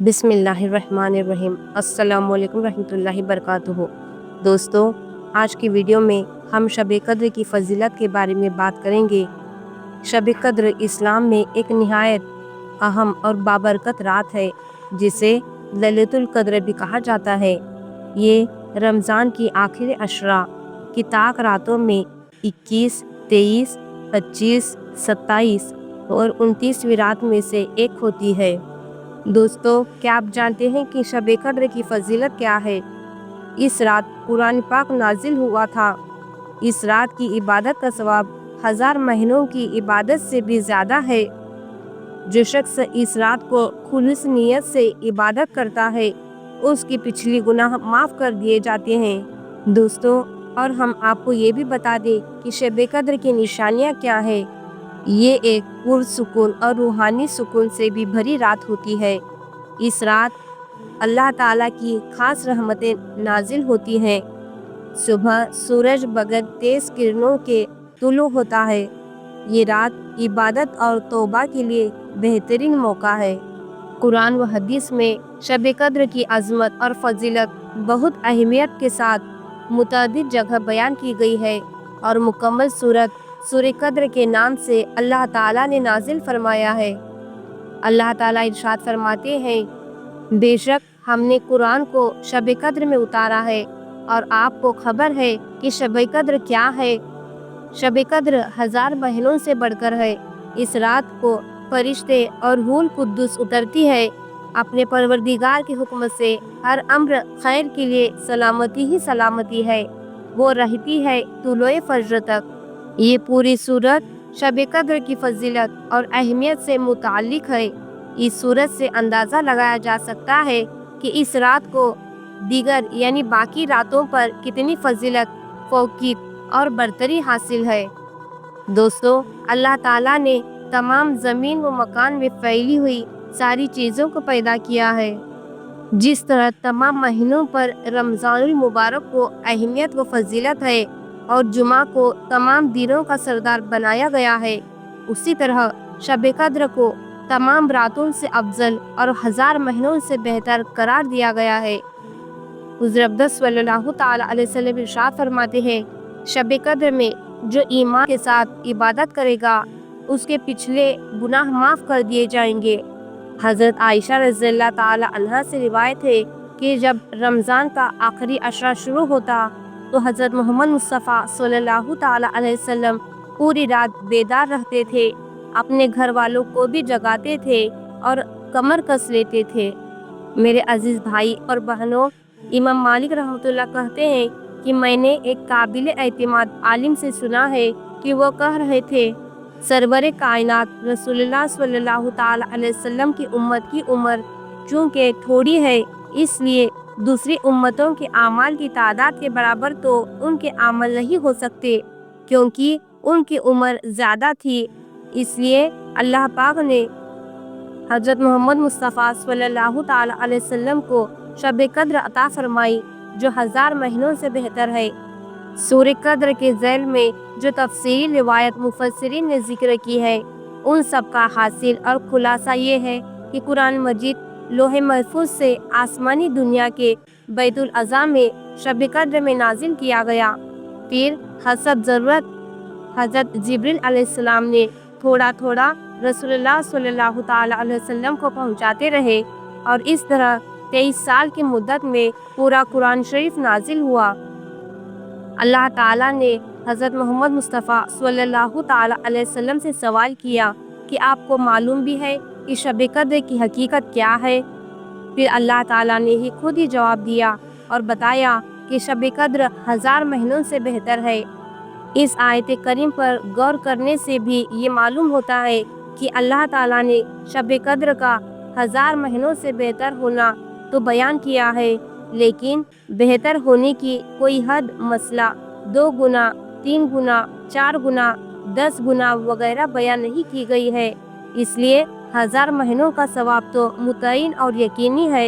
बिस्मिल्लाहिर्रहमानिर्रहीम। अस्सलामुअलैकुम रहमतुल्लाहि बरकातुहू। दोस्तों, आज की वीडियो में हम शब कद्र की फ़जीलत के बारे में बात करेंगे। शब कद्र इस्लाम में एक निहायत अहम और बाबरकत रात है, जिसे लैलतुल क़द्र भी कहा जाता है। ये रमज़ान की आखिरी अशरा की ताक रातों में 21, 23, 25, 27 और 29वीं रात में से एक होती है। दोस्तों, क्या आप जानते हैं कि शब कद्र की फ़जीलत क्या है? इस रात कुरान पाक नाजिल हुआ था। इस रात की इबादत का सवाब 1000 महीनों की इबादत से भी ज़्यादा है। जो शख्स इस रात को खुलिस नियत से इबादत करता है, उसकी पिछली गुनाह माफ़ कर दिए जाते हैं। दोस्तों, और हम आपको ये भी बता दें कि शब कद्र की निशानियाँ क्या है। ये एक पुरसुकून और रूहानी सुकून से भी भरी रात होती है। इस रात अल्लाह ताला की खास रहमतें नाजिल होती हैं। सुबह सूरज बगैर तेज किरणों के तुलू होता है। ये रात इबादत और तौबा के लिए बेहतरीन मौका है। कुरान व हदीस में शब कद्र की अज़मत और फजीलत बहुत अहमियत के साथ मुतअद्दिद जगह बयान की गई है और मुकम्मल सूरत सूरह कद्र के नाम से अल्लाह ताला ने नाजिल फरमाया है। अल्लाह ताला इरशाद फरमाते हैं, बेशक हमने कुरान को शब कद्र में उतारा है और आपको खबर है कि शब कद्र क्या है। शब कद्र 1000 महीनों से बढ़कर है। इस रात को फरिश्ते और रूह कुद्दुस उतरती है। अपने परवरदिगार के हुक्म से हर अम्र खैर के लिए सलामती ही सलामती है। वो रहती है तुलोए फज्र तक। ये पूरी सूरत शब कद्र की फजीलत और अहमियत से मुताल्लिक है। इस सूरत से अंदाज़ा लगाया जा सकता है कि इस रात को दीगर यानी बाकी रातों पर कितनी फजीलत, फौकीयत और बरतरी हासिल है। दोस्तों, अल्लाह ताला ने तमाम ज़मीन व मकान में फैली हुई सारी चीज़ों को पैदा किया है। जिस तरह तमाम महीनों पर रमज़ानुल मुबारक को अहमियत व फजीलत है और जुमा को तमाम दिनों का सरदार बनाया गया है, उसी तरह शब कद्र को तमाम रातों से अफजल और 1000 महीनों से बेहतर करार दिया गया है। हुज़ूर अक़दस सल्लल्लाहु तआला अलैहि वसल्लम इरशाद फरमाते हैं, शब कद्र में जो ईमान के साथ इबादत करेगा, उसके पिछले गुनाह माफ़ कर दिए जाएंगे। हज़रत आयशा रज़ियल्लाहु तआला अन्हा से रिवायत है कि जब रमज़ान का आखिरी अशरा शुरू होता तो हज़रत मोहम्मद मुस्तफ़ा सल्लल्लाहु तआला अलैहि वसल्लम पूरी रात बेदार रहते थे, अपने घर वालों को भी जगाते थे और कमर कस लेते थे। मेरे अजीज़ भाई और बहनों, इमाम मालिक रहमतुल्लाह कहते हैं कि मैंने एक काबिल एतमाद आलिम से सुना है कि वो कह रहे थे, सरवरे कायनात रसूलुल्लाह सल्लल्लाहु तआला अलैहि वसल्लम की उम्मत की उम्र चूँकि थोड़ी है, इसलिए दूसरी उम्मतों के आमाल की तादाद के बराबर तो उनके आमल नहीं हो सकते, क्योंकि उनकी उम्र ज़्यादा थी। इसलिए अल्लाह पाक ने हज़रत मोहम्मद मुस्तफ़ा सल्लल्लाहु तआला अलैहि वसल्लम को शब कद्र अता फरमाई, जो 1000 महीनों से बेहतर है। सूरह कद्र के ज़ैल में जो तफसीली रिवायत मुफस्सिरीन ने जिक्र की है, उन सब का हासिल और खुलासा ये है कि कुरान मजीद लोहे महफूज से आसमानी दुनिया के बैतुल अज़ा में शब कद्र में नाजिल किया गया। फिर हसब ज़रूरत हज़रत जिब्रील अलैहिस्सलाम ने थोड़ा थोड़ा रसूलुल्लाह सल्लल्लाहु तआला अलैहि वसल्लम को पहुंचाते रहे और इस तरह 23 साल की मुद्दत में पूरा कुरान शरीफ नाजिल हुआ। अल्लाह ताला ने हज़रत मोहम्मद मुस्तफ़ा सल्लल्लाहु तआला अलैहि वसल्लम से सवाल किया कि आपको मालूम भी है कि शब कद्र की हकीकत क्या है? फिर अल्लाह ताला ने ही खुद ही जवाब दिया और बताया कि शब कद्र 1000 महीनों से बेहतर है। इस आयत करीम पर गौर करने से भी ये मालूम होता है कि अल्लाह ताला ने शब कद्र का 1000 महीनों से बेहतर होना तो बयान किया है, लेकिन बेहतर होने की कोई हद मसला 2 गुना, 3 गुना, 4 गुना, 10 गुना वगैरह बयान नहीं की गई है। इसलिए 1000 महीनों का सवाब तो मुतय्यन और यकीनी है।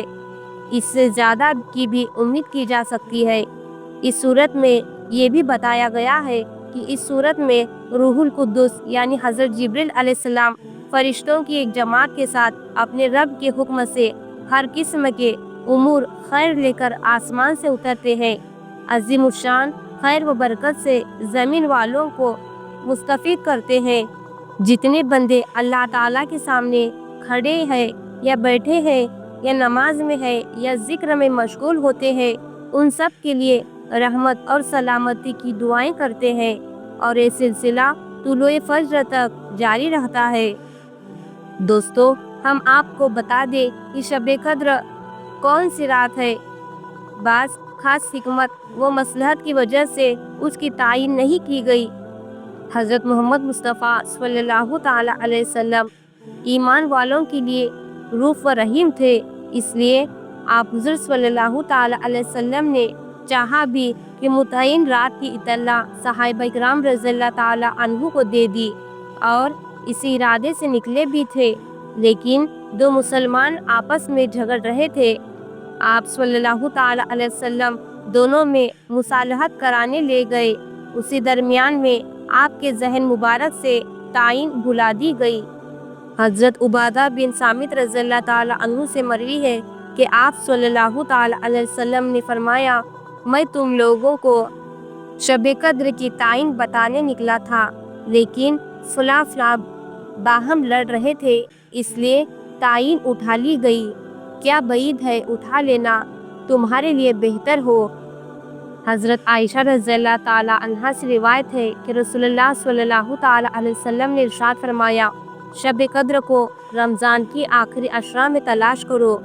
इससे ज़्यादा की भी उम्मीद की जा सकती है। इस सूरत में ये भी बताया गया है कि इस सूरत में रूहुल कुद्दुस यानी हज़रत जिब्रील अलैहिस्सलाम फरिश्तों की एक जमात के साथ अपने रब के हुक्म से हर किस्म के उमूर खैर लेकर आसमान से उतरते हैं। अज़ीमुश्शान खैर व बरकत से ज़मीन वालों को मुस्तफ़ीद करते हैं। जितने बंदे अल्लाह ताला के सामने खड़े हैं या बैठे हैं या नमाज में है या जिक्र में मशगूल होते हैं, उन सब के लिए रहमत और सलामती की दुआएं करते हैं और ये सिलसिला तुलुए फज्र तक जारी रहता है। दोस्तों, हम आपको बता दें कि शब-ए कद्र कौन सी रात है। बास खास हिकमत व मसलहत की वजह से उसकी तायीन नहीं की गई। हज़रत मोहम्मद मुस्तफ़ा सल्लल्लाहु ताला अलैहि वसल्लम ईमान वालों के लिए रूफ़ व रहीम थे, इसलिए आप हुज़ूर सल्लल्लाहु ताला अलैहि वसल्लम ने चाहा भी कि मुतय्यन रात की इत्तला सहाबा इकराम रज़ियल्लाहु ताला अन्हु को दे दी और इसी इरादे से निकले भी थे, लेकिन दो मुसलमान आपस में झगड़ रहे थे। आप सल्लल्लाहु ताला अलैहि वसल्लम दोनों में मुसालहत कराने ले गए। उसी दरमियान में आपके जहन मुबारक से तायीन भुला दी गई। हज़रत उबादा बिन सामित रज़ियल्लाहु ताला अन्हु से मरवी है कि आप सल्लल्लाहु ताला अलैहि वसल्लम ने फरमाया, मैं तुम लोगों को शब-ए कद्र की तायीन बताने निकला था, लेकिन फलां बाहम लड़ रहे थे, इसलिए तायीन उठा ली गई। क्या बईद है, उठा लेना तुम्हारे लिए बेहतर हो। हज़रत आयशा रज़ियल्लाहु ताला अन्हा से रिवायत है कि रसूलुल्लाह सल्लल्लाहु ताला अलैहि वसल्लम ने इरशाद फरमाया, शब-ए कद्र को रमज़ान की आखिरी अशरा में तलाश करो।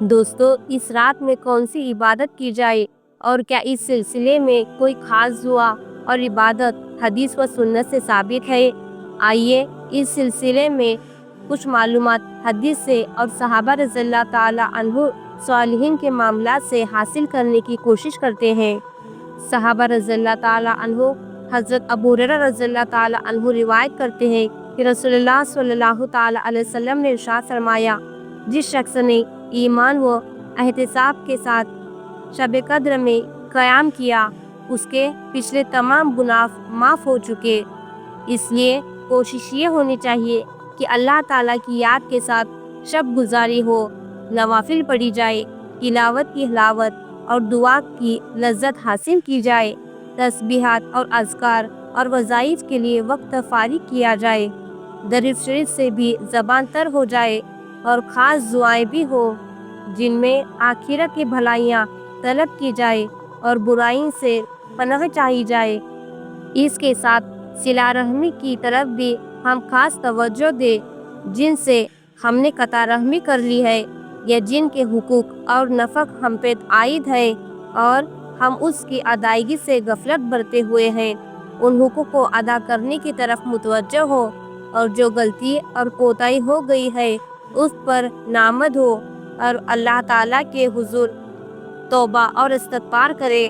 दोस्तों, इस रात में कौन सी इबादत की जाए और क्या इस सिलसिले में कोई ख़ास दुआ और इबादत हदीस व सुन्नत से साबित है? आइए इस सिलसिले में कुछ मालूमात हदीस से और सहाबा रज़ियल्लाहु ताला अन्हु सालिहीन के मामलात से हासिल करने की कोशिश करते हैं। सहाबा रज़ियल्लाहु ताला अन्हु हज़रत अबू हुरैरा रज़ियल्लाहु ताला अन्हु रिवायत करते हैं कि रसूलुल्लाह सल्लल्लाहु ताला अलैहि वसल्लम ने इरशाद फरमाया, जिस शख्स ने ईमान व एहतिसाब के साथ शब-ए कद्र में क़याम किया, उसके पिछले तमाम गुनाह माफ़ हो चुके। इसलिए कोशिश ये होनी चाहिए कि अल्लाह ताला की याद के साथ शब गुजारी हो, नवाफिल पढ़ी जाए, तिलावत की हलावत और दुआ की लज्जत हासिल की जाए, तस्बीहात और अज़कार और वज़ाइफ के लिए वक्त फारिग किया जाए, दरूद शरीफ से भी ज़बान तर हो जाए और ख़ास दुआएं भी हो जिनमें आखिरत की भलाइयाँ तलब की जाए और बुराई से पनाह चाही जाए। इसके साथ सिला रहमी की तरफ भी हम खास तवज्जो दें, जिनसे हमने कता रहमी कर ली है या जिनके हुकूक और नफ़क हम पे आयद है और हम उसकी अदायगी से गफलत बरते हुए हैं, उन हुकूक को अदा करने की तरफ मुतवज्जो हो और जो गलती और कोताही हो गई है उस पर नामद हो और अल्लाह ताला के हुजूर तौबा और इस्तग़फ़ार करे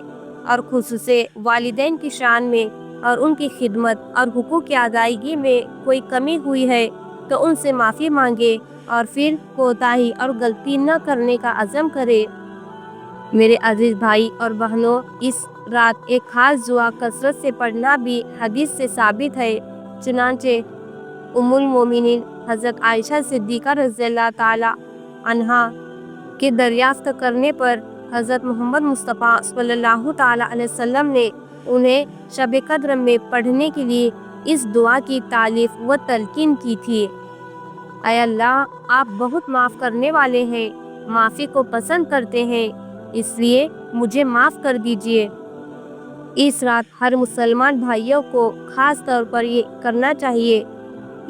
और खुसूसे वालिदैन की शान में और उनकी खिदमत और हुकूक की अदायगी में कोई कमी हुई है तो उनसे माफ़ी मांगे और फिर कोताही और गलती न करने का अज़म करे। मेरे अजीज़ भाई और बहनों, इस रात एक ख़ास दुआ कसरत से पढ़ना भी हदीस से साबित है। चुनांचे उम्मुल मोमिनीन हज़रत आयशा सिद्दीक़ा रज़ियल्लाहु ताला अन्हा के दरियाफ्त करने पर हज़रत मोहम्मद मुस्तफ़ा सल्लल्लाहु ताला अलैहि वसल्लम ने उन्हें शब-ए कद्र में पढ़ने के लिए इस दुआ की तालीफ व तलकीन की थी। ऐ अल्लाह, आप बहुत माफ़ करने वाले हैं, माफ़ी को पसंद करते हैं, इसलिए मुझे माफ़ कर दीजिए। इस रात हर मुसलमान भाइयों को ख़ास तौर पर ये करना चाहिए,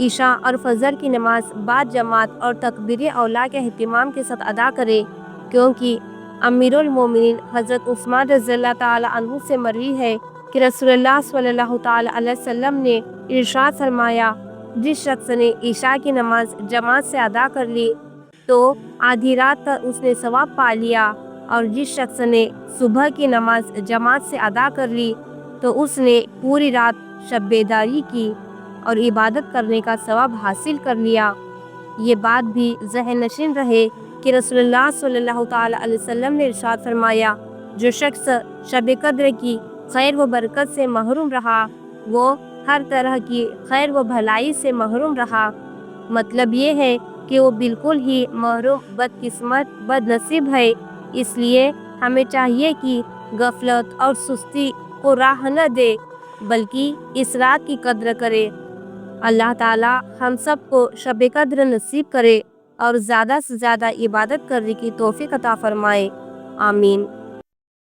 इशा और फजर की नमाज बाद जमात और तकबीर औला के एहतिमाम के साथ अदा करें, क्योंकि अमीरुल मोमिनीन हज़रत उस्मान रज़ियल्लाहु ताला अन्हु से मरवी है कि रसूलुल्लाह सल्लल्लाहु ताला अलैहि वसल्लम ने इरशाद फरमाया, जिस शख्स ने इशा की नमाज जमात से अदा कर ली तो आधी रात तक उसने सवाब पा लिया, और जिस शख्स ने सुबह की नमाज जमात से अदा कर ली तो उसने पूरी रात शब बेदारी की और इबादत करने का सवाब हासिल कर लिया। ये बात भी ज़हन नशीन रहे कि रसूलुल्लाह सल्लल्लाहु ताला अलैहि वसल्लम ने इरशाद फरमाया, जो शख्स शब कद्र की खैर व बरकत से महरूम रहा वो हर तरह की खैर व भलाई से महरूम रहा। मतलब ये है کہ وہ بالکل ہی محروم، بدقسمت، بدنصیب ہے۔ اس لیے ہمیں چاہیے کہ غفلت اور سستی کو راہ نہ دے بلکہ اس رات کی قدر کرے۔ اللہ تعالیٰ ہم سب کو شب قدر نصیب کرے اور زیادہ سے زیادہ عبادت کرنے کی توفیق عطا فرمائے۔ آمین۔